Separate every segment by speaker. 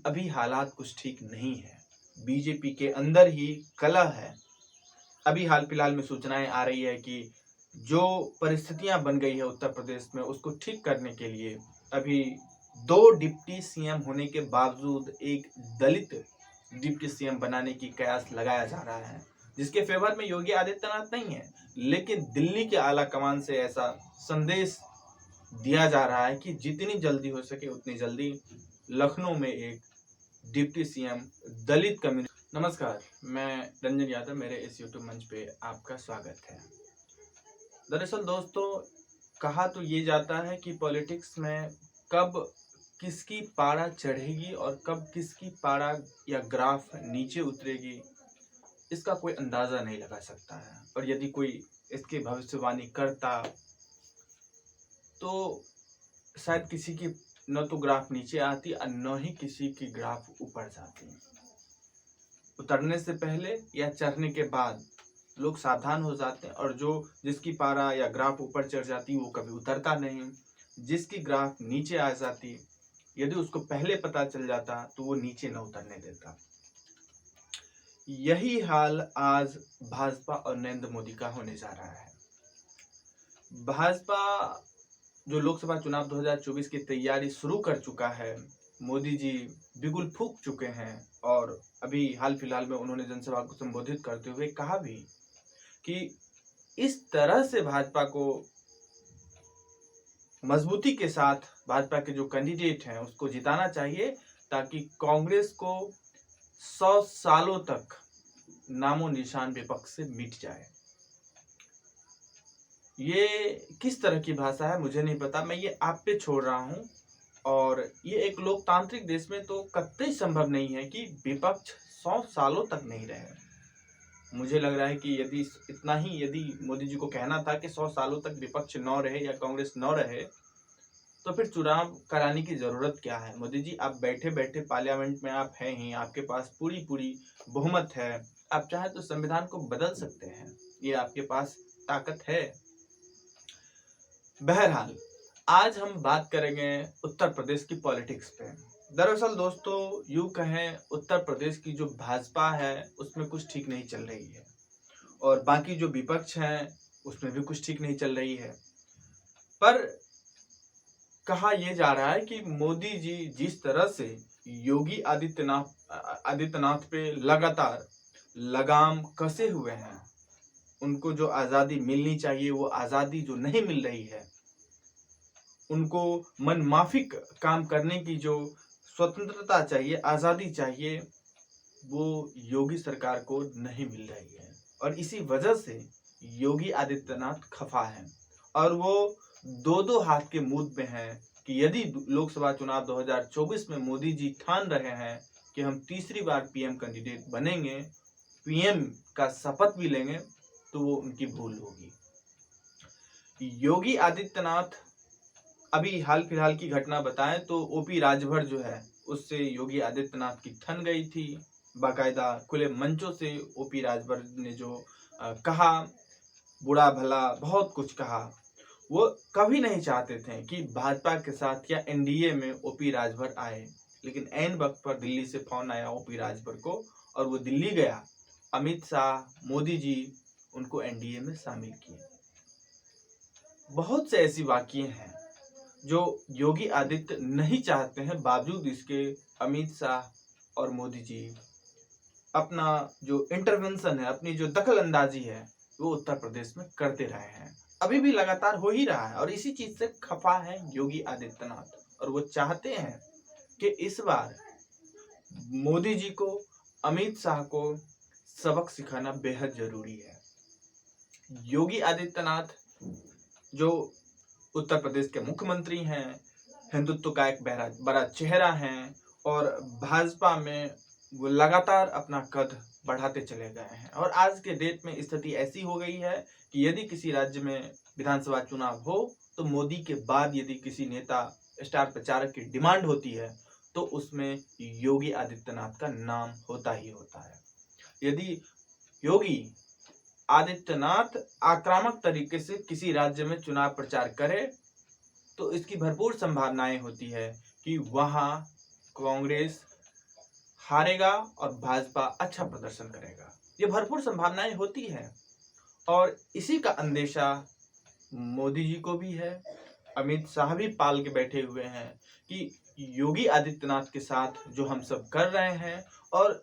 Speaker 1: अभी हालात कुछ ठीक नहीं है। बीजेपी के अंदर ही कलह है। अभी हाल फिलहाल में सूचनाएं आ रही है कि जो परिस्थितियां बन गई है उत्तर प्रदेश में उसको ठीक करने के लिए अभी 2 डिप्टी सीएम होने के बावजूद एक दलित डिप्टी सीएम बनाने की कयास लगाया जा रहा है, जिसके फेवर में योगी आदित्यनाथ नहीं है। लेकिन दिल्ली के आला कमान से ऐसा संदेश दिया जा रहा है कि जितनी जल्दी हो सके उतनी जल्दी लखनऊ में एक डिप्टी सीएम दलित कम्युनिटी। नमस्कार, मैं रंजन यादव, मेरे इस यूट्यूब मंच पे आपका स्वागत है। दरअसल दोस्तों, कहा तो ये जाता है कि पॉलिटिक्स में कब किसकी पारा चढ़ेगी और कब किसकी पारा या ग्राफ नीचे उतरेगी, इसका कोई अंदाजा नहीं लगा सकता है। और यदि कोई इसकी भविष्यवाणी करता तो शायद किसी की न तो ग्राफ नीचे आती और न ही किसी की ग्राफ ऊपर जाती। उतरने से पहले या चढ़ने के बाद लोग सावधान हो जाते हैं, और जिसकी पारा या ग्राफ ऊपर चढ़ जाती वो कभी उतरता नहीं। जिसकी ग्राफ नीचे आ जाती, यदि उसको पहले पता चल जाता तो वो नीचे न उतरने देता। यही हाल आज भाजपा और नरेंद्र मोदी का होने जा रहा है। भाजपा जो लोकसभा चुनाव 2024 की तैयारी शुरू कर चुका है, मोदी जी बिगुल फूंक चुके हैं, और अभी हाल फिलहाल में उन्होंने जनसभा को संबोधित करते हुए कहा भी कि इस तरह से भाजपा को मजबूती के साथ भाजपा के जो कैंडिडेट हैं उसको जिताना चाहिए, ताकि कांग्रेस को 100 सालों तक नामो निशान विपक्ष से मिट जाए। ये किस तरह की भाषा है मुझे नहीं पता, मैं ये आप पे छोड़ रहा हूं। और ये एक लोकतांत्रिक देश में तो कतई संभव नहीं है कि विपक्ष 100 सालों तक नहीं रहे। मुझे लग रहा है कि यदि मोदी जी को कहना था कि 100 सालों तक विपक्ष न रहे या कांग्रेस न रहे, तो फिर चुनाव कराने की जरूरत क्या है। मोदी जी, आप बैठे बैठे पार्लियामेंट में आप हैं ही, आपके पास पूरी बहुमत है, आप चाहे तो संविधान को बदल सकते हैं, ये आपके पास ताकत है। बहरहाल, आज हम बात करेंगे उत्तर प्रदेश की पॉलिटिक्स पे। दरअसल दोस्तों, यूं कहें, उत्तर प्रदेश की जो भाजपा है उसमें कुछ ठीक नहीं चल रही है, और बाकी जो विपक्ष है उसमें भी कुछ ठीक नहीं चल रही है। पर कहा यह जा रहा है कि मोदी जी जिस तरह से योगी आदित्यनाथ पे लगातार लगाम कसे हुए हैं, उनको जो आज़ादी मिलनी चाहिए वो आज़ादी जो नहीं मिल रही है, उनको मनमाफिक काम करने की जो स्वतंत्रता चाहिए, आज़ादी चाहिए, वो योगी सरकार को नहीं मिल रही है। और इसी वजह से योगी आदित्यनाथ खफा हैं, और वो दो हाथ के मूड में हैं कि यदि लोकसभा चुनाव 2024 में मोदी जी ठान रहे हैं कि हम तीसरी बार पीएम कैंडिडेट बनेंगे, पीएम का शपथ भी लेंगे, तो वो उनकी भूल होगी। योगी आदित्यनाथ, अभी हाल फिलहाल की घटना बताएं तो ओपी राजभर जो है उससे योगी आदित्यनाथ की ठन गई थी। बाकायदा खुले मंचों से ओपी राजभर ने जो कहा, बुरा भला बहुत कुछ कहा। वो कभी नहीं चाहते थे कि भाजपा के साथ या एनडीए में ओपी राजभर आए, लेकिन ऐन वक्त पर दिल्ली से फोन आया ओपी राजभर को, और वो दिल्ली गया। अमित शाह, मोदी जी उनको एनडीए में शामिल किए। बहुत से ऐसी वाकये हैं जो योगी आदित्य नहीं चाहते हैं, बावजूद इसके अमित शाह और मोदी जी अपना जो इंटरवेंशन है, अपनी जो दखल अंदाजी है, वो उत्तर प्रदेश में करते रहे हैं, अभी भी लगातार हो ही रहा है। और इसी चीज से खफा है योगी आदित्यनाथ, और वो चाहते हैं कि इस बार मोदी जी को, अमित शाह को सबक सिखाना बेहद जरूरी है। योगी आदित्यनाथ जो उत्तर प्रदेश के मुख्यमंत्री हैं, हिंदुत्व का एक बड़ा चेहरा हैं, और भाजपा में वो लगातार अपना कद बढ़ाते चले गए हैं। और आज के डेट में स्थिति ऐसी हो गई है कि यदि किसी राज्य में विधानसभा चुनाव हो तो मोदी के बाद यदि किसी नेता, स्टार प्रचारक की डिमांड होती है तो उसमें योगी आदित्यनाथ का नाम होता ही होता है। यदि योगी आदित्यनाथ आक्रामक तरीके से किसी राज्य में चुनाव प्रचार करे तो इसकी भरपूर संभावनाएं होती है कि वहां कांग्रेस हारेगा और भाजपा अच्छा प्रदर्शन करेगा। ये भरपूर संभावनाएं होती है और इसी का अंदेशा मोदी जी को भी है। अमित शाह भी पाल के बैठे हुए हैं कि योगी आदित्यनाथ के साथ जो हम सब कर रहे हैं, और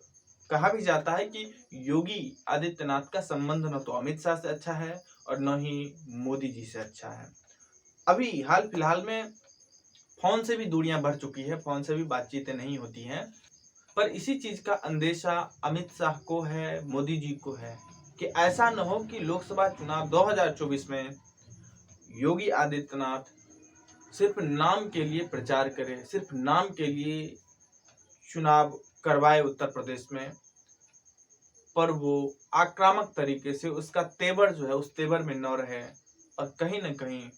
Speaker 1: कहा भी जाता है कि योगी आदित्यनाथ का संबंध न तो अमित शाह से अच्छा है और न ही मोदी जी से अच्छा है। अभी हाल फिलहाल में फोन से भी दूरियां बढ़ चुकी है, फोन से भी बातचीतें नहीं होती हैं, पर इसी चीज का अंदेशा अमित शाह को है, मोदी जी को है कि ऐसा न हो कि लोकसभा चुनाव 2024 में योगी आदित्यनाथ सिर्फ नाम के लिए प्रचार करे, सिर्फ नाम के लिए चुनाव करवाए उत्तर प्रदेश में, पर वो आक्रामक तरीके से उसका तेवर जो है उस तेवर में न रहे। और कहीं न कहीं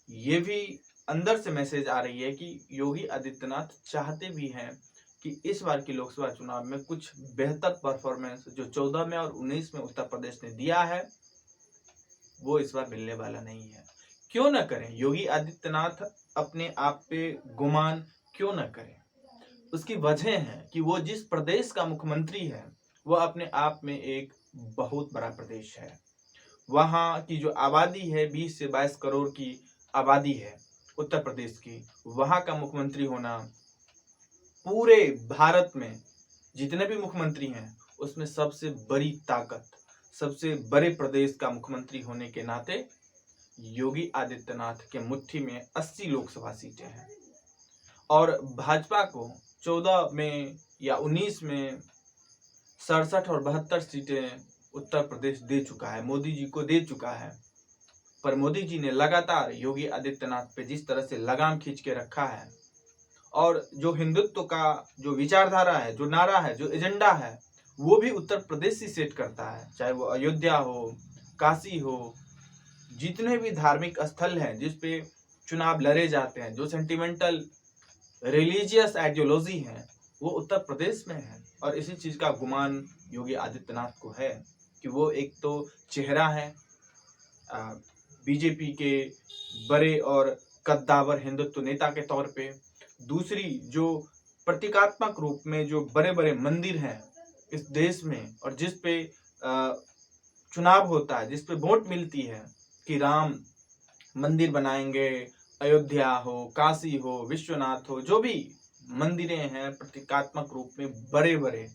Speaker 1: ये भी अंदर से मैसेज आ रही है कि योगी आदित्यनाथ चाहते भी हैं कि इस बार की लोकसभा चुनाव में कुछ बेहतर परफॉर्मेंस जो 14 में और 19 में उत्तर प्रदेश ने दिया है वो इस बार मिलने वाला नहीं है। क्यों न करें योगी आदित्यनाथ अपने आप पे गुमान क्यों न करें? उसकी वजह है कि वो जिस प्रदेश का मुख्यमंत्री है वो अपने आप में एक बहुत बड़ा प्रदेश है। वहाँ की जो आबादी है 20 से 22 करोड़ की आबादी है उत्तर प्रदेश की। वहाँ का मुख्यमंत्री होना पूरे भारत में जितने भी मुख्यमंत्री हैं उसमें सबसे बड़ी ताकत, सबसे बड़े प्रदेश का मुख्यमंत्री होने के नाते योगी आदित्यनाथ के मुट्ठी में 80 लोकसभा सीटें हैं और भाजपा को 14 में या 19 में 67 और 72 सीटें उत्तर प्रदेश दे चुका है, मोदी जी को दे चुका है। पर मोदी जी ने लगातार योगी आदित्यनाथ पे जिस तरह से लगाम खींच के रखा है और जो हिंदुत्व का जो विचारधारा है, जो नारा है, जो एजेंडा है, वो भी उत्तर प्रदेश ही सेट करता है। चाहे वो अयोध्या हो, काशी हो, जितने भी धार्मिक स्थल हैं जिस पे चुनाव लड़े जाते हैं, जो सेंटिमेंटल रिलीजियस आइडियोलॉजी है, वो उत्तर प्रदेश में है। और इसी चीज का गुमान योगी आदित्यनाथ को है कि वो एक तो चेहरा है बीजेपी के बड़े और कद्दावर हिंदुत्व नेता के तौर पे, दूसरी जो प्रतीकात्मक रूप में जो बड़े बड़े मंदिर हैं इस देश में और जिस पे चुनाव होता है, जिस पे वोट मिलती है कि राम मंदिर बनाएंगे, अयोध्या हो, काशी हो, विश्वनाथ हो, जो भी मंदिरें हैं प्रतीकात्मक रूप में बड़े बड़े,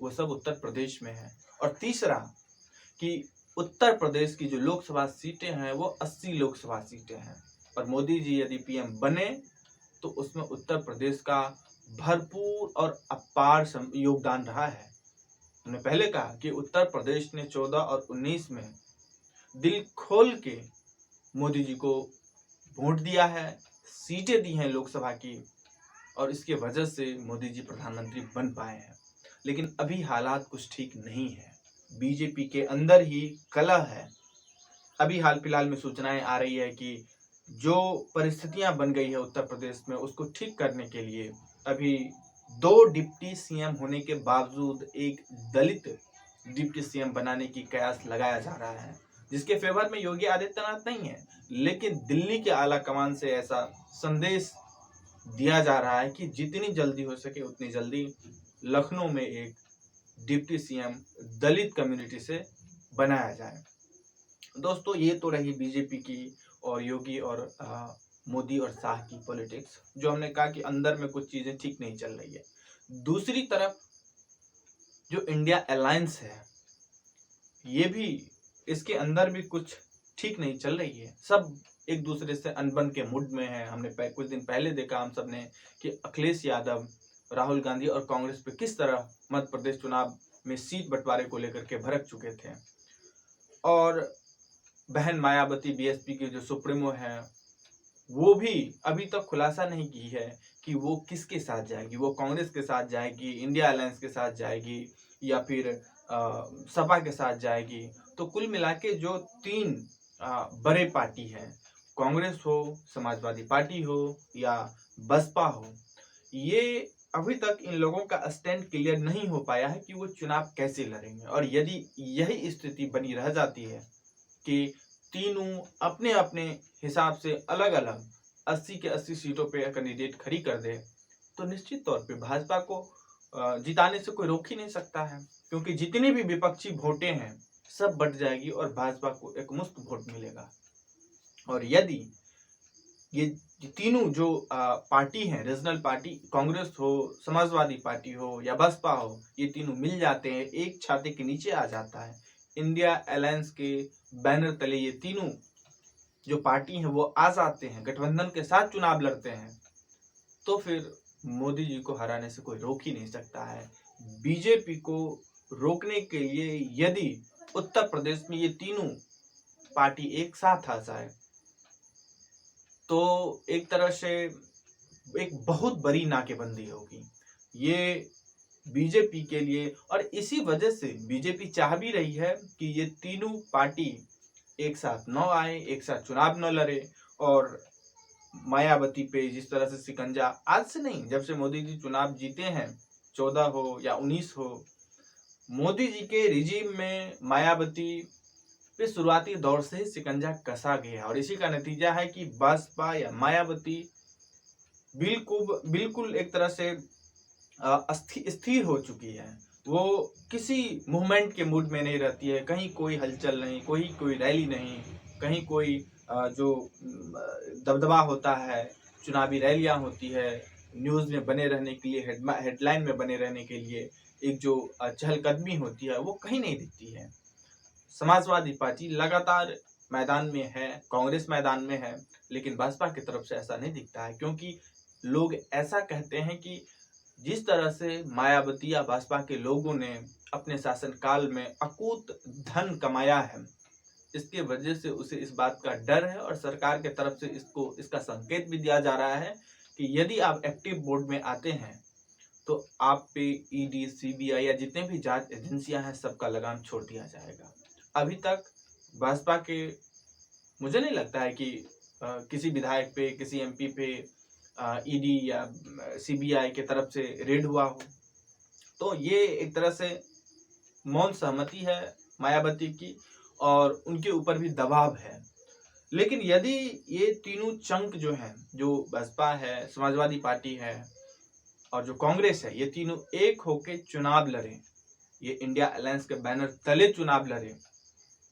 Speaker 1: वो सब उत्तर प्रदेश में है। और तीसरा कि उत्तर प्रदेश की जो लोकसभा सीटें हैं वो 80 लोकसभा सीटें हैं और मोदी जी यदि पीएम बने तो उसमें उत्तर प्रदेश का भरपूर और अपार योगदान रहा है। हमने पहले कहा कि उत्तर प्रदेश ने 14 और 19 में दिल खोल के मोदी जी को वोट दिया है, सीटें दी हैं लोकसभा की, और इसके वजह से मोदी जी प्रधानमंत्री बन पाए हैं। लेकिन अभी हालात कुछ ठीक नहीं है, बीजेपी के अंदर ही कलह है। अभी हाल फिलहाल में सूचनाएं आ रही है कि जो परिस्थितियां बन गई है उत्तर प्रदेश में उसको ठीक करने के लिए अभी 2 डिप्टी सीएम होने के बावजूद एक दलित डिप्टी सीएम बनाने की कयास लगाया जा रहा है, जिसके फेवर में योगी आदित्यनाथ नहीं है। लेकिन दिल्ली के आला कमान से ऐसा संदेश दिया जा रहा है कि जितनी जल्दी हो सके उतनी जल्दी लखनऊ में एक डिप्टी सीएम दलित कम्युनिटी से बनाया जाए। दोस्तों, ये तो रही बीजेपी की और योगी और मोदी और शाह की पॉलिटिक्स, जो हमने कहा कि अंदर में कुछ चीजें ठीक नहीं चल रही है। दूसरी तरफ जो इंडिया अलायंस है, ये भी इसके अंदर भी कुछ ठीक नहीं चल रही है। सब एक दूसरे से अनबन के मूड में है। हमने कुछ दिन पहले देखा हम सब ने कि अखिलेश यादव राहुल गांधी और कांग्रेस पे किस तरह मध्य प्रदेश चुनाव में सीट बंटवारे को लेकर के भड़क चुके थे। और बहन मायावती बीएसपी के जो सुप्रीमो है, वो भी अभी तक खुलासा नहीं की है कि वो किसके साथ जाएगी। वो कांग्रेस के साथ जाएगी, इंडिया अलायंस के साथ जाएगी, या फिर सपा के साथ जाएगी। तो कुल मिला के जो 3 बड़े पार्टी हैं, कांग्रेस हो, समाजवादी पार्टी हो या बसपा हो, ये अभी तक इन लोगों का स्टैंड क्लियर नहीं हो पाया है कि वो चुनाव कैसे लड़ेंगे। और यदि यही स्थिति बनी रह जाती है कि तीनों अपने अपने हिसाब से अलग अलग 80 के 80 सीटों पे कैंडिडेट खड़ी कर दे, तो निश्चित तौर पे भाजपा को जिताने से कोई रोक ही नहीं सकता है, क्योंकि जितनी भी विपक्षी वोटें हैं सब बट जाएगी और भाजपा को एक मुफ्त वोट मिलेगा। और यदि ये तीनों जो पार्टी हैं, रीजनल पार्टी, कांग्रेस हो, समाजवादी पार्टी हो या बसपा हो, ये तीनों मिल जाते हैं, एक छाते के नीचे आ जाता है, इंडिया अलायंस के बैनर तले ये तीनों जो पार्टी हैं वो आ जाते हैं, गठबंधन के साथ चुनाव लड़ते हैं, तो फिर मोदी जी को हराने से कोई रोक ही नहीं सकता है। बीजेपी को रोकने के लिए यदि उत्तर प्रदेश में ये तीनों पार्टी एक साथ आ जाए तो एक तरह से एक बहुत बड़ी नाकेबंदी होगी ये बीजेपी के लिए। और इसी वजह से बीजेपी चाह भी रही है कि ये तीनों पार्टी एक साथ न आए, एक साथ चुनाव न लड़े। और मायावती पे जिस तरह से शिकंजा, आज से नहीं, जब से मोदी जी चुनाव जीते हैं, 14 हो या 19 हो, मोदी जी के रिजीम में मायावती पे शुरुआती दौर से ही शिकंजा कसा गया और इसी का नतीजा है कि बसपा या मायावती बिल्कुल एक तरह से स्थिर हो चुकी है। वो किसी मूवमेंट के मूड में नहीं रहती है, कहीं कोई हलचल नहीं, कोई रैली नहीं, कहीं कोई जो दबदबा होता है, चुनावी रैलियां होती है, न्यूज़ में बने रहने के लिए, हेडलाइन में बने रहने के लिए एक जो चहलकदमी होती है वो कहीं नहीं दिखती है। समाजवादी पार्टी लगातार मैदान में है, कांग्रेस मैदान में है, लेकिन भाजपा की तरफ से ऐसा नहीं दिखता है, क्योंकि लोग ऐसा कहते हैं कि जिस तरह से मायावती या भाजपा के लोगों ने अपने शासनकाल में अकूत धन कमाया है, इसके वजह से उसे इस बात का डर है और सरकार के तरफ से इसका संकेत भी दिया जा रहा है कि यदि आप एक्टिव बोर्ड में आते हैं तो आप पे ईडी, सीबीआई या जितने भी जांच एजेंसियां हैं सबका लगाम छोड़ दिया जाएगा। अभी तक भाजपा के मुझे नहीं लगता है कि किसी विधायक पे, किसी एमपी पे ईडी या सीबीआई के तरफ से रेड हुआ हो। तो ये एक तरह से मौन सहमति है मायावती की और उनके ऊपर भी दबाव है। लेकिन यदि ये तीनों चंक जो हैं, जो बसपा है, समाजवादी पार्टी है और जो कांग्रेस है, ये तीनों एक होके चुनाव लड़े, ये इंडिया अलायंस के बैनर तले चुनाव लड़े,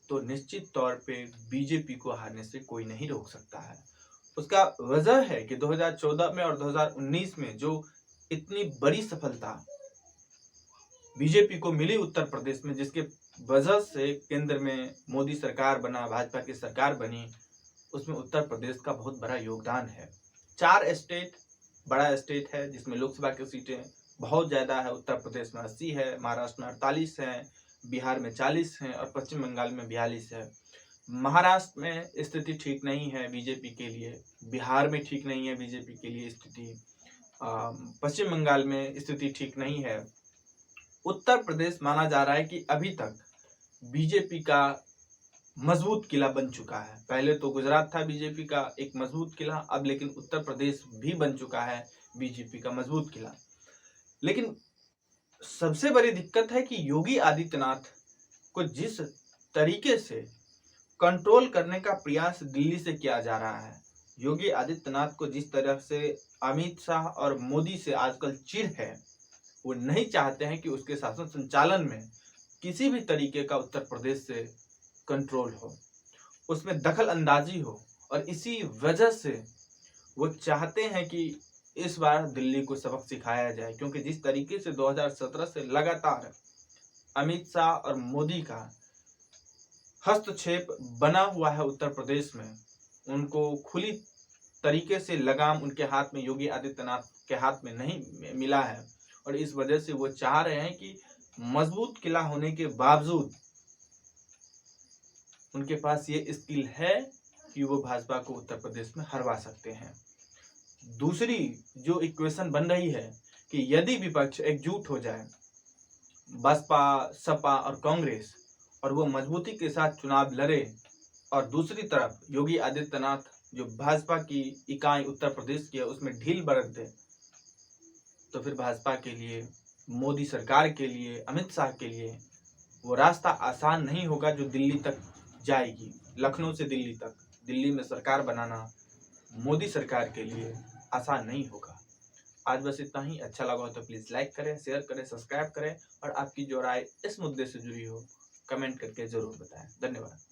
Speaker 1: तो निश्चित तौर पे बीजेपी को हारने से कोई नहीं रोक सकता है। उसका वजह है कि 2014 में और 2019 में जो इतनी बड़ी सफलता बीजेपी को मिली उत्तर प्रदेश में, जिसके वजह से केंद्र में मोदी सरकार बना, भाजपा की सरकार बनी, उसमें उत्तर प्रदेश का बहुत बड़ा योगदान है। 4 स्टेट बड़ा स्टेट है जिसमें लोकसभा की सीटें बहुत ज़्यादा है। उत्तर प्रदेश में 80 है, महाराष्ट्र में 48 है, बिहार में 40 है और पश्चिम बंगाल में 42 है। महाराष्ट्र में स्थिति ठीक नहीं है बीजेपी के लिए, बिहार में ठीक नहीं है बीजेपी के लिए स्थिति, पश्चिम बंगाल में स्थिति ठीक नहीं है। उत्तर प्रदेश माना जा रहा है कि अभी तक बीजेपी का मजबूत किला बन चुका है। पहले तो गुजरात था बीजेपी का एक मजबूत किला, अब लेकिन उत्तर प्रदेश भी बन चुका है बीजेपी का मजबूत किला। लेकिन सबसे बड़ी दिक्कत है कि योगी आदित्यनाथ को जिस तरीके से कंट्रोल करने का प्रयास दिल्ली से किया जा रहा है, योगी आदित्यनाथ को जिस तरह से अमित शाह और मोदी से आजकल चिढ़ है, वो नहीं चाहते हैं कि उसके शासन संचालन में किसी भी तरीके का उत्तर प्रदेश से कंट्रोल हो, उसमें दखल अंदाजी हो। और इसी वजह से वो चाहते हैं कि इस बार दिल्ली को सबक सिखाया जाए, क्योंकि जिस तरीके से 2017 से लगातार अमित शाह और मोदी का हस्तक्षेप बना हुआ है उत्तर प्रदेश में, उनको खुली तरीके से लगाम उनके हाथ में, योगी आदित्यनाथ के हाथ में नहीं मिला है। और इस वजह से वो चाह रहे हैं कि मजबूत किला होने के बावजूद उनके पास ये स्किल है कि वो भाजपा को उत्तर प्रदेश में हरवा सकते हैं। दूसरी जो इक्वेशन बन रही है कि यदि विपक्ष एकजुट हो जाए, बसपा, सपा और कांग्रेस, और वो मजबूती के साथ चुनाव लड़े, और दूसरी तरफ योगी आदित्यनाथ जो भाजपा की इकाई उत्तर प्रदेश की है उसमें ढील बरत दे, तो फिर भाजपा के लिए, मोदी सरकार के लिए, अमित शाह के लिए वो रास्ता आसान नहीं होगा जो दिल्ली तक जाएगी। लखनऊ से दिल्ली तक, दिल्ली में सरकार बनाना मोदी सरकार के लिए आसान नहीं होगा। आज बस इतना ही। अच्छा लगा हो तो प्लीज़ लाइक करें, शेयर करें, सब्सक्राइब करें और आपकी जो राय इस मुद्दे से जुड़ी हो कमेंट करके ज़रूर बताएं। धन्यवाद।